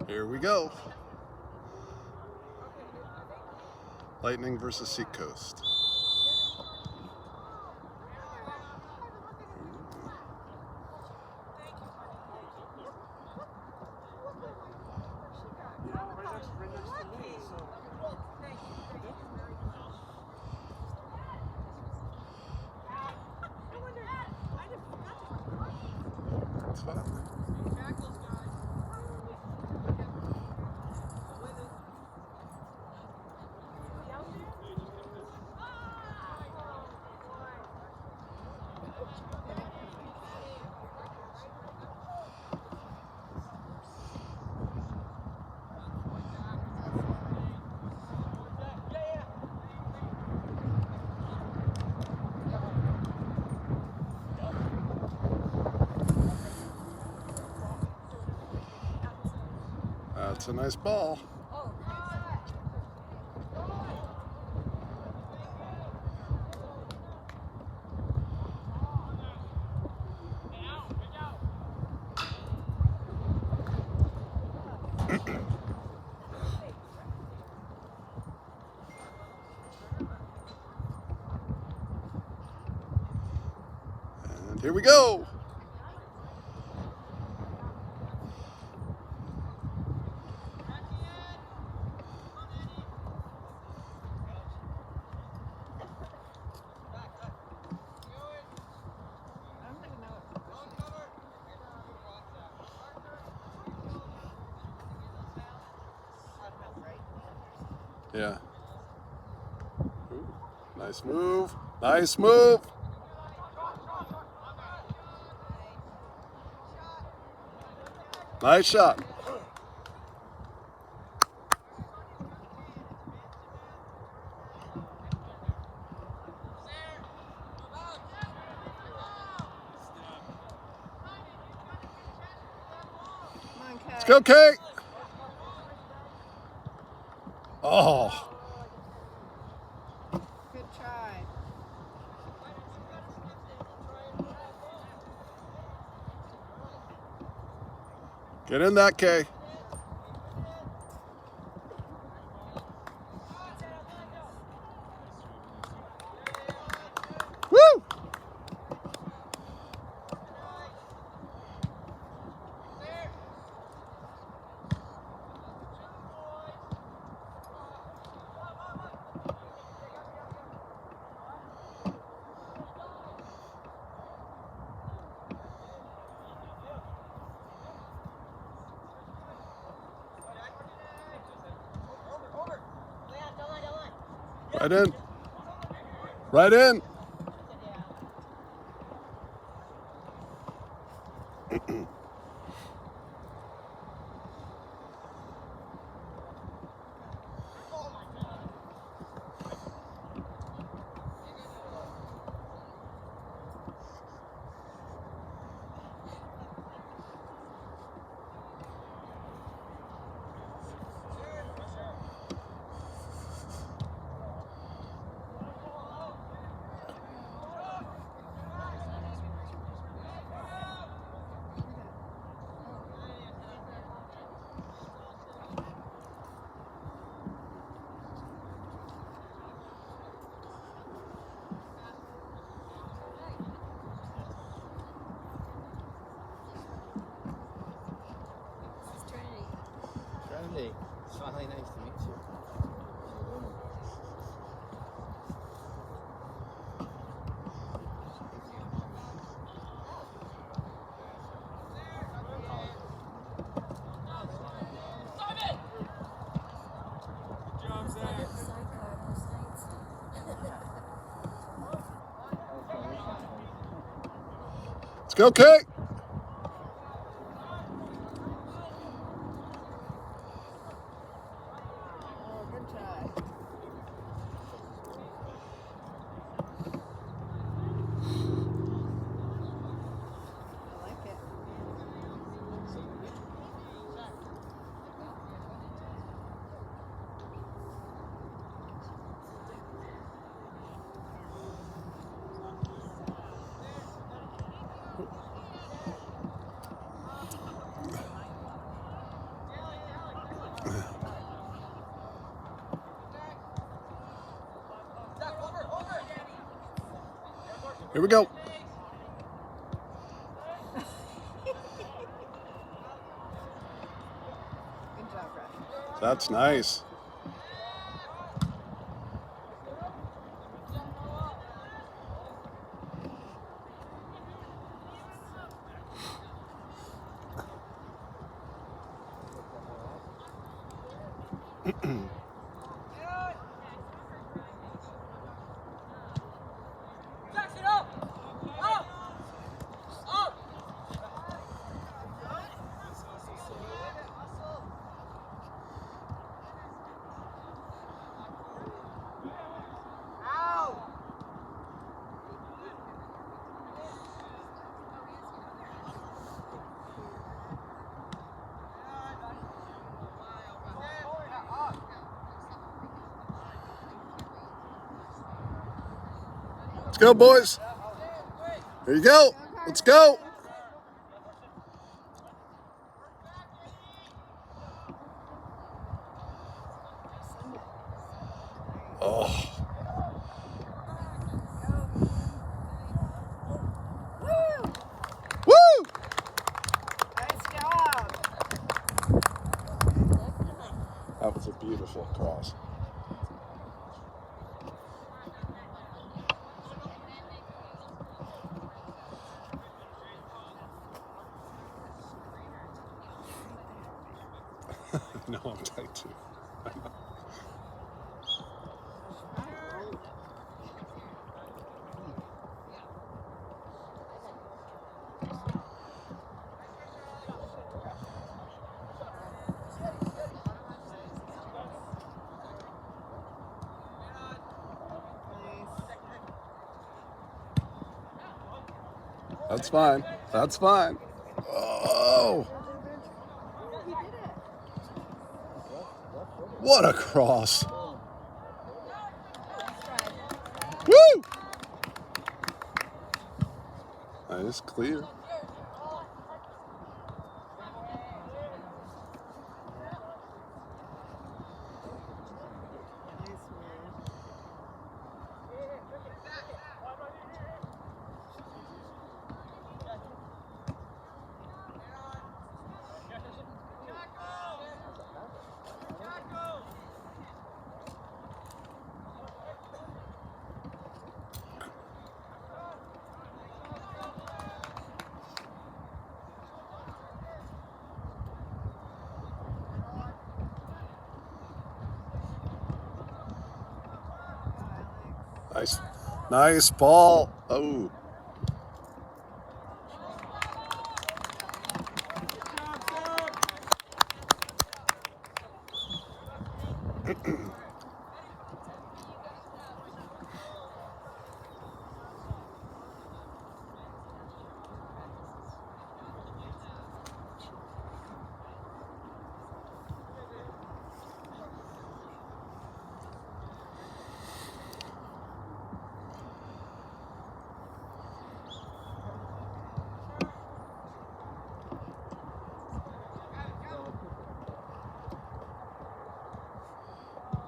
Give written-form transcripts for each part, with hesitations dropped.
Here we go. Lightning versus Seacoast. That's fine. That's a nice ball. And here we go. Yeah. Ooh, nice move. Nice move. Nice shot. Let's go, Kate. Oh. Good try. Get in that, Kay. Woo! Right in. Right in. Trinity, it's finally nice to meet you. Let's go, Kate. Oh, good try. I like it. Here we go. Good job, Brad. That's nice. Let's go, boys. Here you go. Let's go. Oh. Woo! Woo! Nice job. That was a beautiful cross. No, I'm tight too. That's fine. That's fine. Oh, He did it. what a cross. Nice try. Woo! Nice, clear. Nice, man. Nice. Nice ball. Oh.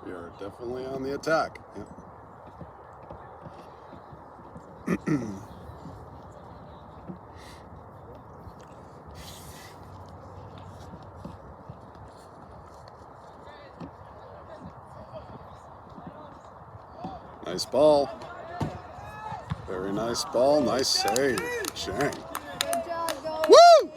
We are definitely on the attack. Yeah. Nice ball. Very nice ball. Nice save. Shang. Good job, go. Woo!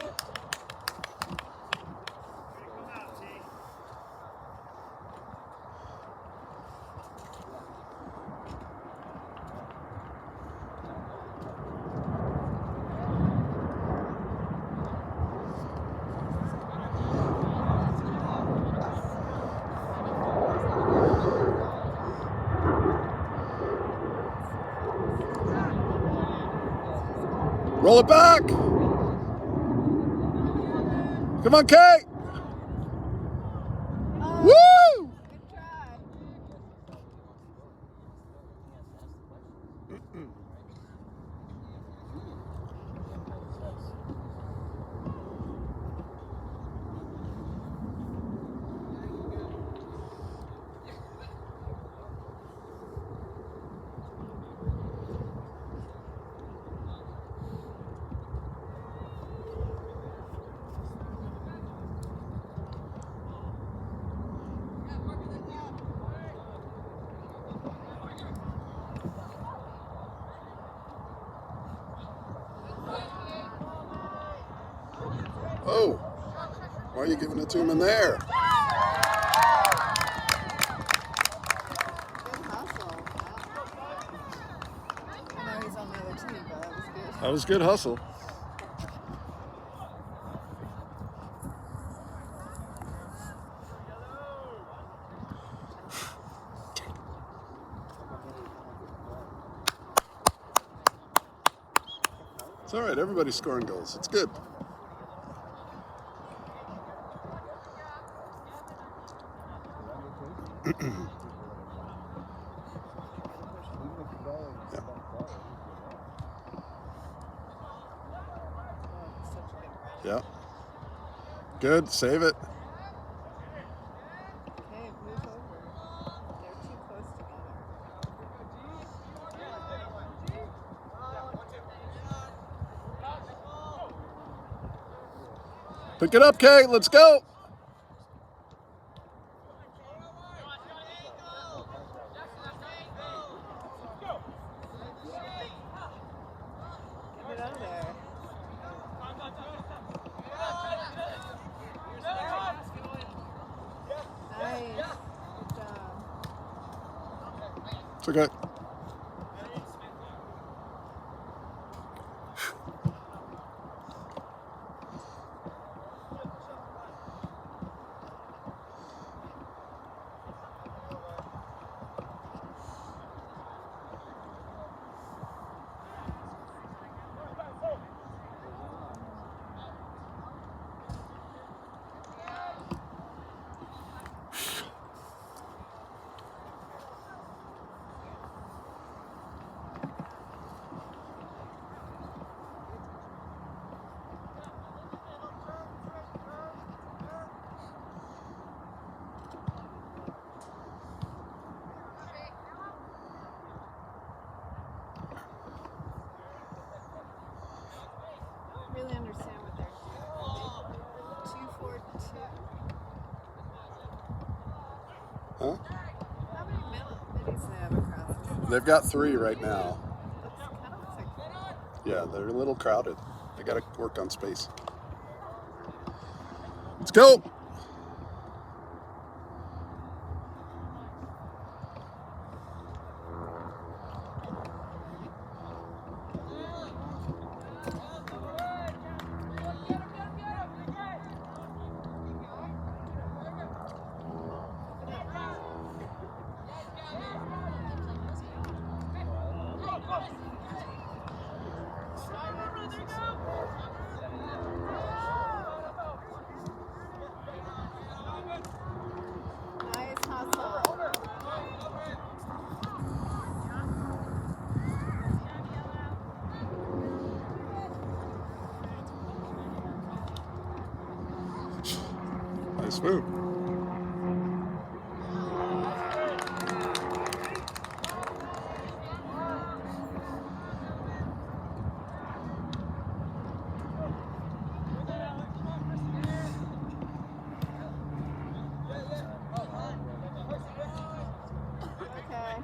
Roll it back. Come on, Kate. Woo! Good try. are you giving it to him in there? Good hustle. I know he's on the other team, but that was good. That was good hustle. It's all right. Everybody's scoring goals. It's good. Yeah. Good. Save it. Okay, move over. They're too close together. Pick it up, Kate. Let's go. Get it out of there. Nice. Good job. It's okay. Really understand what they're doing. 2-4-2. Huh? How many middies do they have across the field? They've got 3 right now. Looks kind of looks like Yeah, they're a little crowded. They got to work on space. Let's go. nice hustle. Nice move. Okay.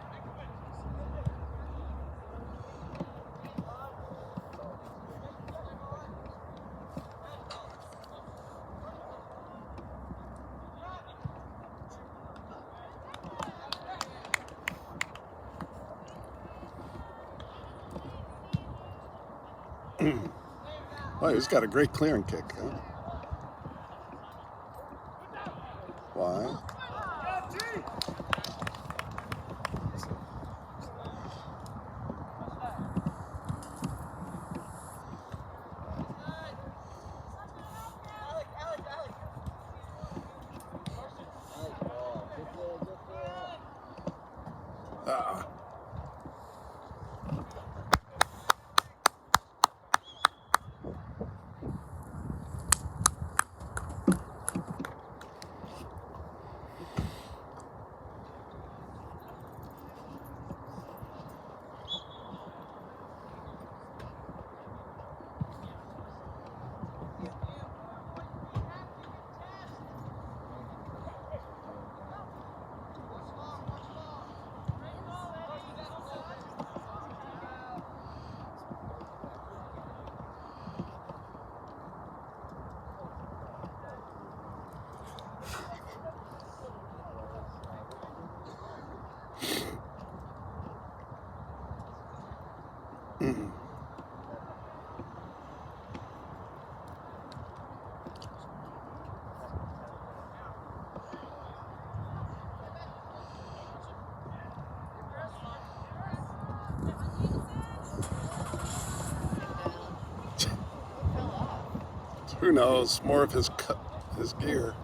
Oh, he's got a great clearing kick. Huh? Why? Ah. Who knows? More of his gear.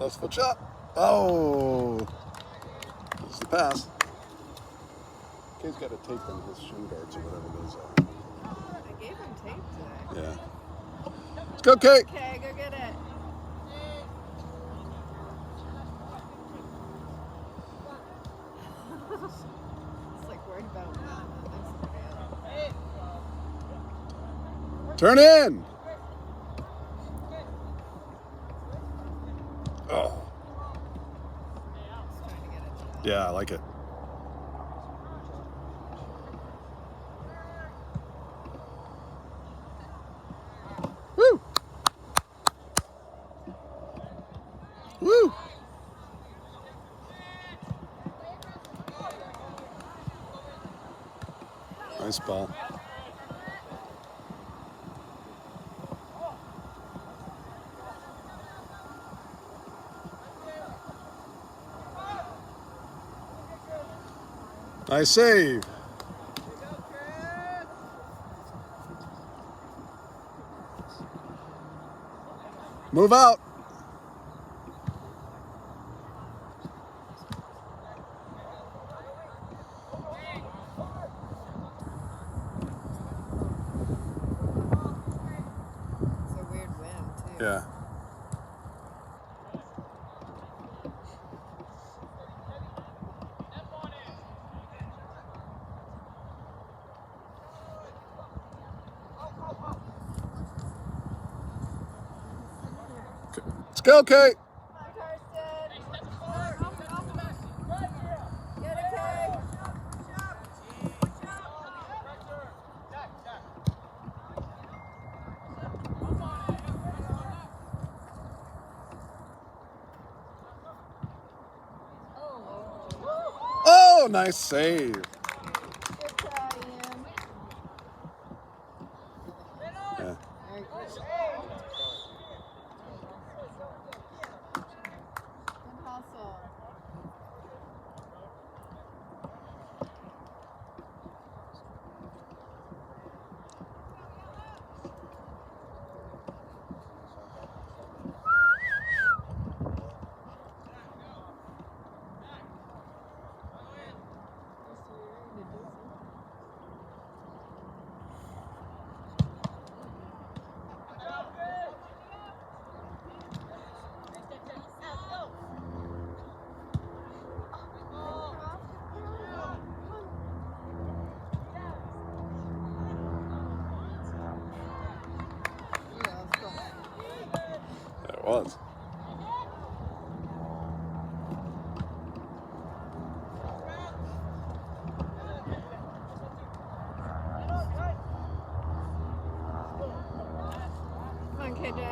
Left foot shot. Oh, this is the pass. Kay's got a tape on his shin guards or whatever those are. I gave him tape today. Yeah. Let's go, Kate. Okay, go get it. It's like worried about him. Turn in. Oh. He's trying to get it. Yeah, I like it. Woo! Woo! Nice ball. Nice save. Move out. It's a weird wind, too. Yeah. Let's go, Kate. Get it, Kay. Oh, nice save. Good try, Ian. Yeah. Very good. Good hustle. It was. Come on, KJ.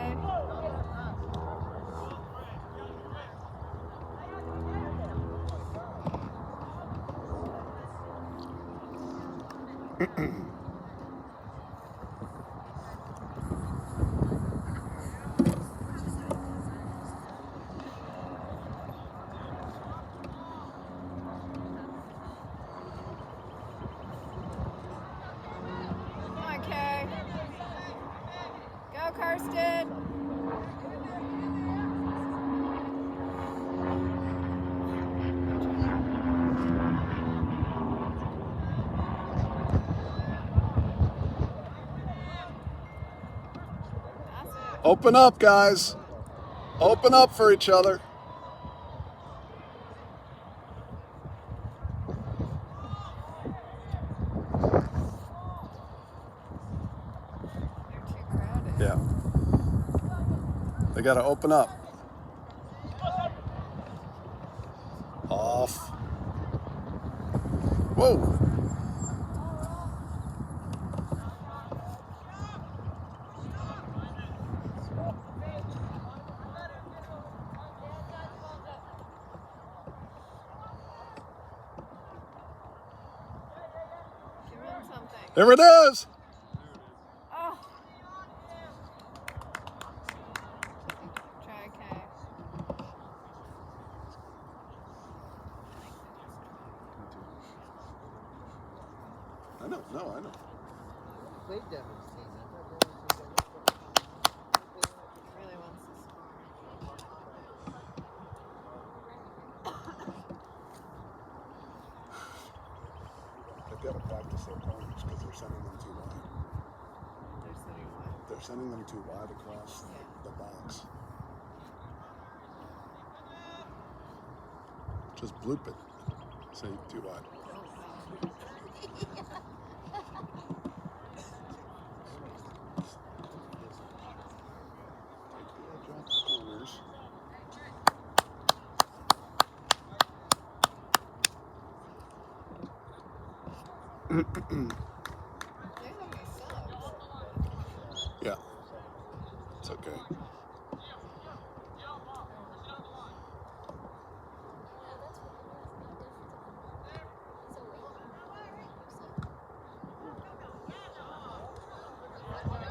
Come on, Kay. Go, Kirsten. That's it. Open up, guys. Open up for each other. They're too crowded. Yeah. They got to open up. Off. Whoa. Give him something. There it is. Oh. Try, Kay. I know. played Devin's team. I thought Really wants to They've got to practice their corners because they're sending them too wide. They're sitting fine. They're sending them too wide across Yeah. the box. Just bloop it. Say too wide. Oh, wow. Drop the corners. They have any subs. Yeah. It's okay.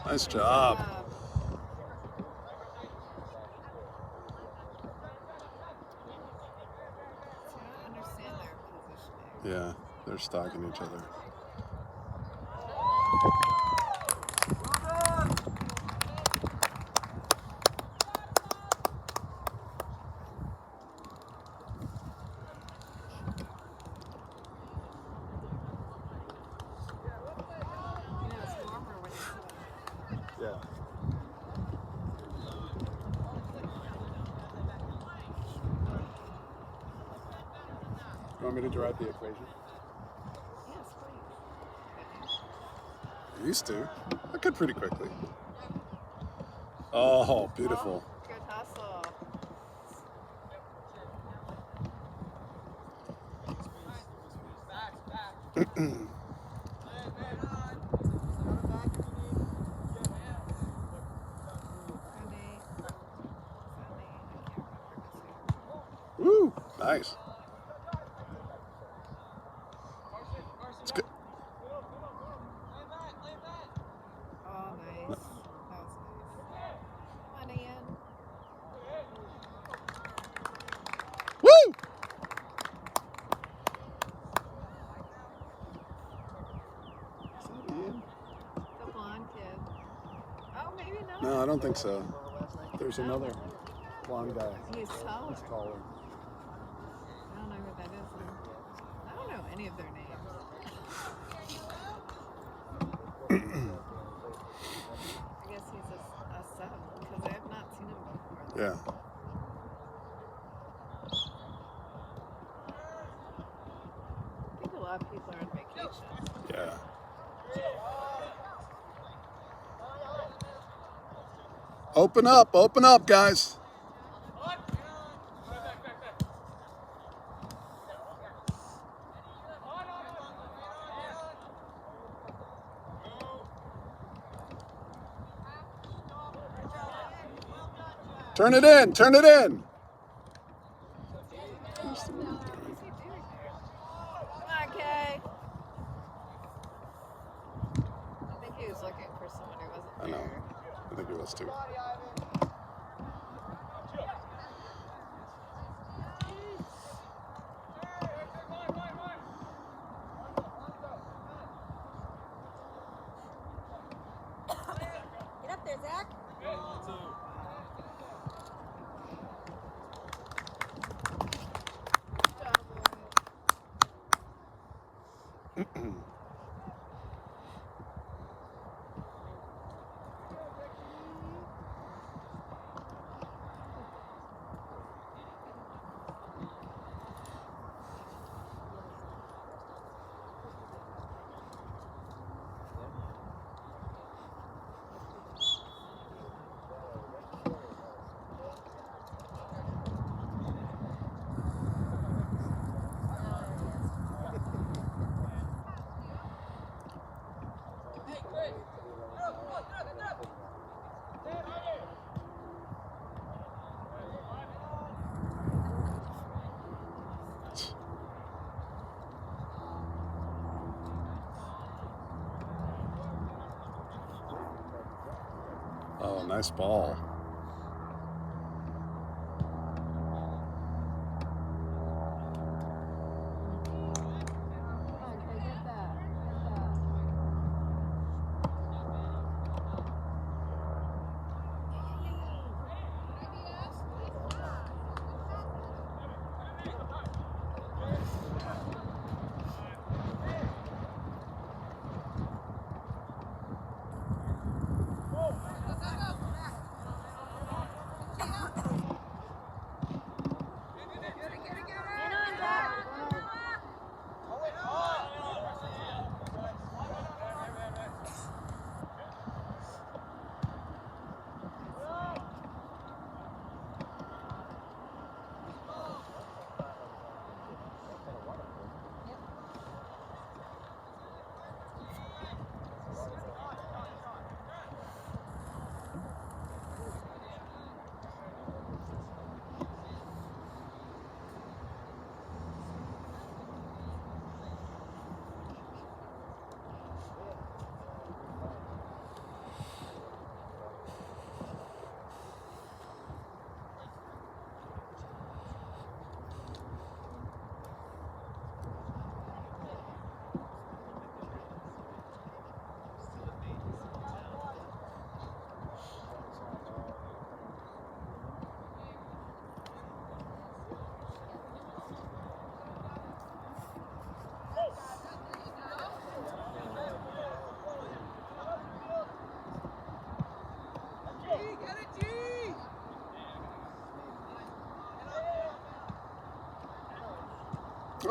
Nice job. I don't understand their positioning. Yeah, they're stalking each other. You know, it's warmer when you see them. Yeah. You want me to derive the equation? Yes, please. I used to. I could pretty quickly. Oh, beautiful. Oh, good hustle. Woo! Nice. It's good. Oh, nice. That was nice. Come on, Ian. Woo! Is that Ian? The blonde kid. Oh, maybe not. No, I don't think so. There's another blonde guy. He's taller. He's taller. I don't know who that is. I don't know any of their names. I guess he's a sub because I have not seen him before. Yeah. I think a lot of people are on vacation. Yeah. Open up, guys. Turn it in, turn it in. What's he doing there? Come on, Kay. I think he was looking for someone who wasn't I there. know. I think it was too. Get up there, Zach. Oh, nice ball. Come on, Kay, get that. Get that.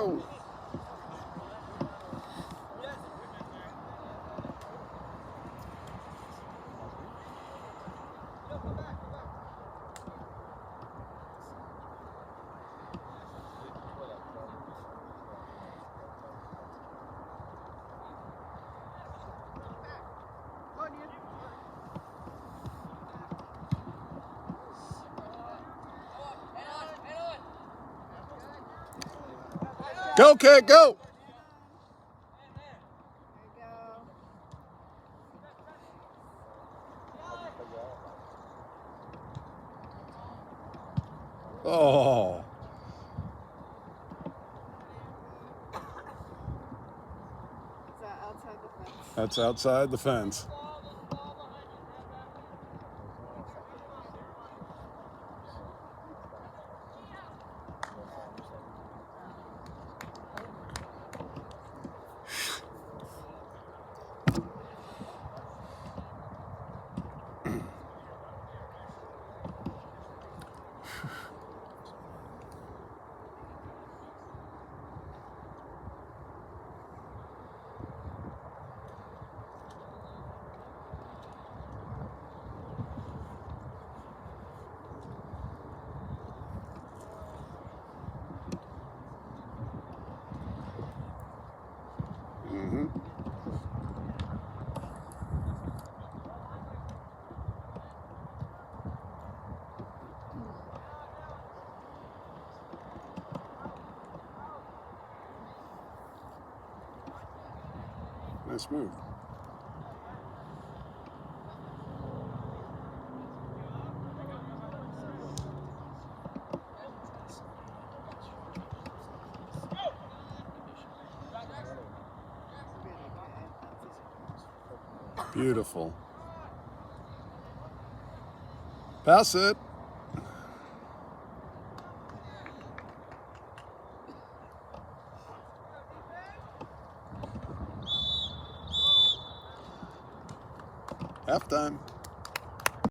Oh. Go, kid, go! There you go. Oh. Is that outside the fence? That's outside the fence. Mm-hmm. Nice move. Beautiful. Pass it. Halftime.